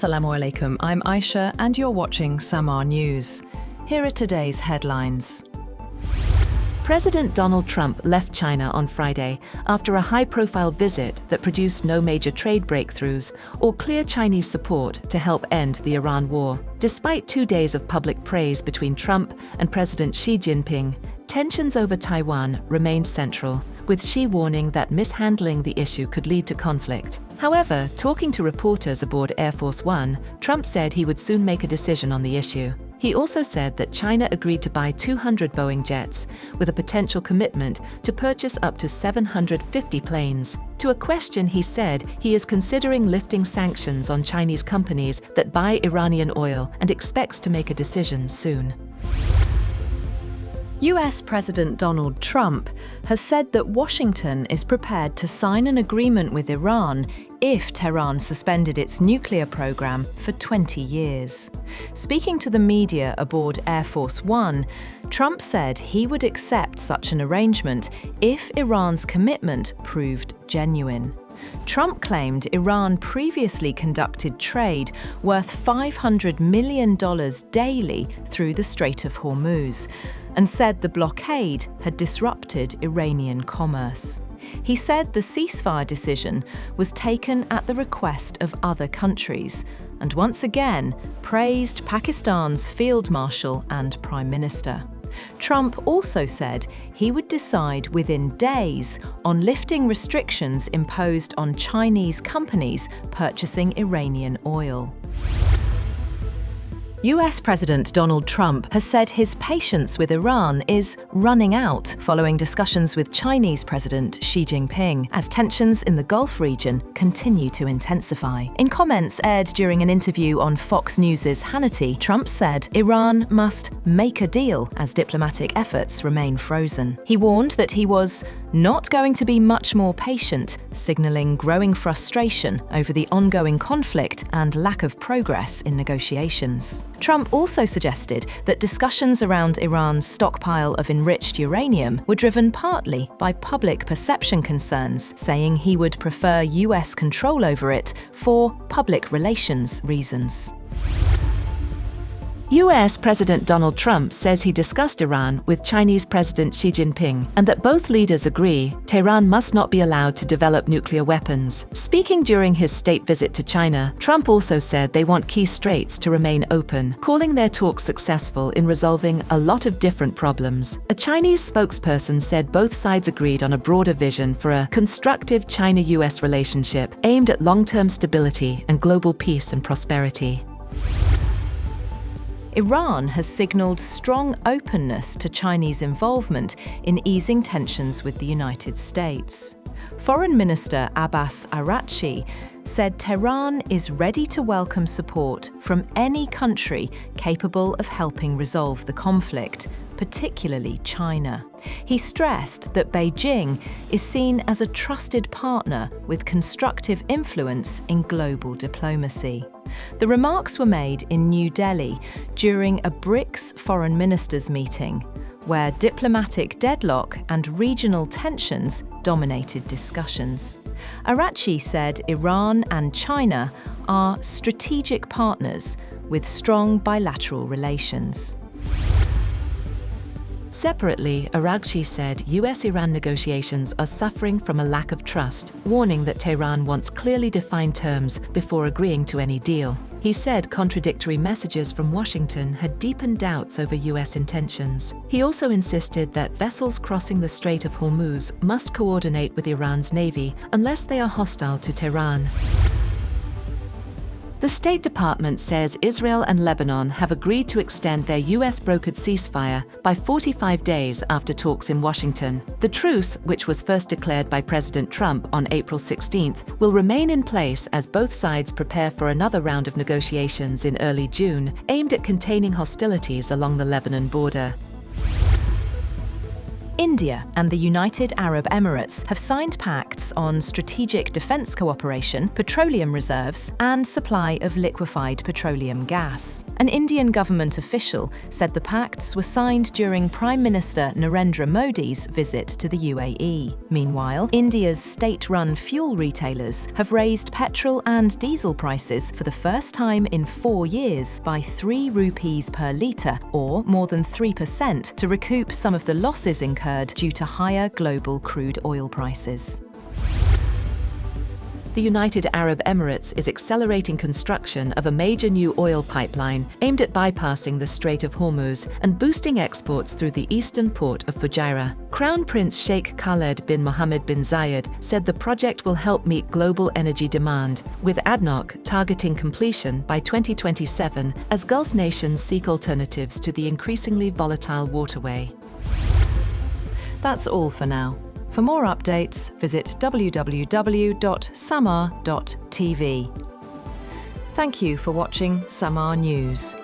Assalamu alaikum, I'm Aisha and you're watching Samar News. Here are today's headlines. President Donald Trump left China on Friday after a high-profile visit that produced no major trade breakthroughs or clear Chinese support to help end the Iran war. Despite 2 days of public praise between Trump and President Xi Jinping, tensions over Taiwan remained central, with Xi warning that mishandling the issue could lead to conflict. However, talking to reporters aboard Air Force One, Trump said he would soon make a decision on the issue. He also said that China agreed to buy 200 Boeing jets, with a potential commitment to purchase up to 750 planes. To a question, he said he is considering lifting sanctions on Chinese companies that buy Iranian oil and expects to make a decision soon. US President Donald Trump has said that Washington is prepared to sign an agreement with Iran if Tehran suspended its nuclear program for 20 years. Speaking to the media aboard Air Force One, Trump said he would accept such an arrangement if Iran's commitment proved genuine. Trump claimed Iran previously conducted trade worth $500 million daily through the Strait of Hormuz, and said the blockade had disrupted Iranian commerce. He said the ceasefire decision was taken at the request of other countries, and once again praised Pakistan's Field Marshal and Prime Minister. Trump also said he would decide within days on lifting restrictions imposed on Chinese companies purchasing Iranian oil. US President Donald Trump has said his patience with Iran is running out following discussions with Chinese President Xi Jinping as tensions in the Gulf region continue to intensify. In comments aired during an interview on Fox News' Hannity, Trump said Iran must make a deal as diplomatic efforts remain frozen. He warned that he was not going to be much more patient, signaling growing frustration over the ongoing conflict and lack of progress in negotiations. Trump also suggested that discussions around Iran's stockpile of enriched uranium were driven partly by public perception concerns, saying he would prefer US control over it for public relations reasons. US President Donald Trump says he discussed Iran with Chinese President Xi Jinping and that both leaders agree Tehran must not be allowed to develop nuclear weapons. Speaking during his state visit to China, Trump also said they want key straits to remain open, calling their talks successful in resolving a lot of different problems. A Chinese spokesperson said both sides agreed on a broader vision for a constructive China-US relationship aimed at long-term stability and global peace and prosperity. Iran has signalled strong openness to Chinese involvement in easing tensions with the United States. Foreign Minister Abbas Araghchi said Tehran is ready to welcome support from any country capable of helping resolve the conflict, particularly China. He stressed that Beijing is seen as a trusted partner with constructive influence in global diplomacy. The remarks were made in New Delhi during a BRICS foreign ministers meeting, where diplomatic deadlock and regional tensions dominated discussions. Araghchi said Iran and China are strategic partners with strong bilateral relations. Separately, Araghchi said US-Iran negotiations are suffering from a lack of trust, warning that Tehran wants clearly defined terms before agreeing to any deal. He said contradictory messages from Washington had deepened doubts over US intentions. He also insisted that vessels crossing the Strait of Hormuz must coordinate with Iran's navy unless they are hostile to Tehran. The State Department says Israel and Lebanon have agreed to extend their US-brokered ceasefire by 45 days after talks in Washington. The truce, which was first declared by President Trump on April 16th, will remain in place as both sides prepare for another round of negotiations in early June, aimed at containing hostilities along the Lebanon border. India and the United Arab Emirates have signed pacts on strategic defense cooperation, petroleum reserves, and supply of liquefied petroleum gas. An Indian government official said the pacts were signed during Prime Minister Narendra Modi's visit to the UAE. Meanwhile, India's state-run fuel retailers have raised petrol and diesel prices for the first time in 4 years by 3 rupees per litre, or more than 3%, to recoup some of the losses incurred due to higher global crude oil prices. The United Arab Emirates is accelerating construction of a major new oil pipeline aimed at bypassing the Strait of Hormuz and boosting exports through the eastern port of Fujairah. Crown Prince Sheikh Khaled bin Mohammed bin Zayed said the project will help meet global energy demand, with ADNOC targeting completion by 2027 as Gulf nations seek alternatives to the increasingly volatile waterway. That's all for now. For more updates, visit www.samar.tv. Thank you for watching Samar News.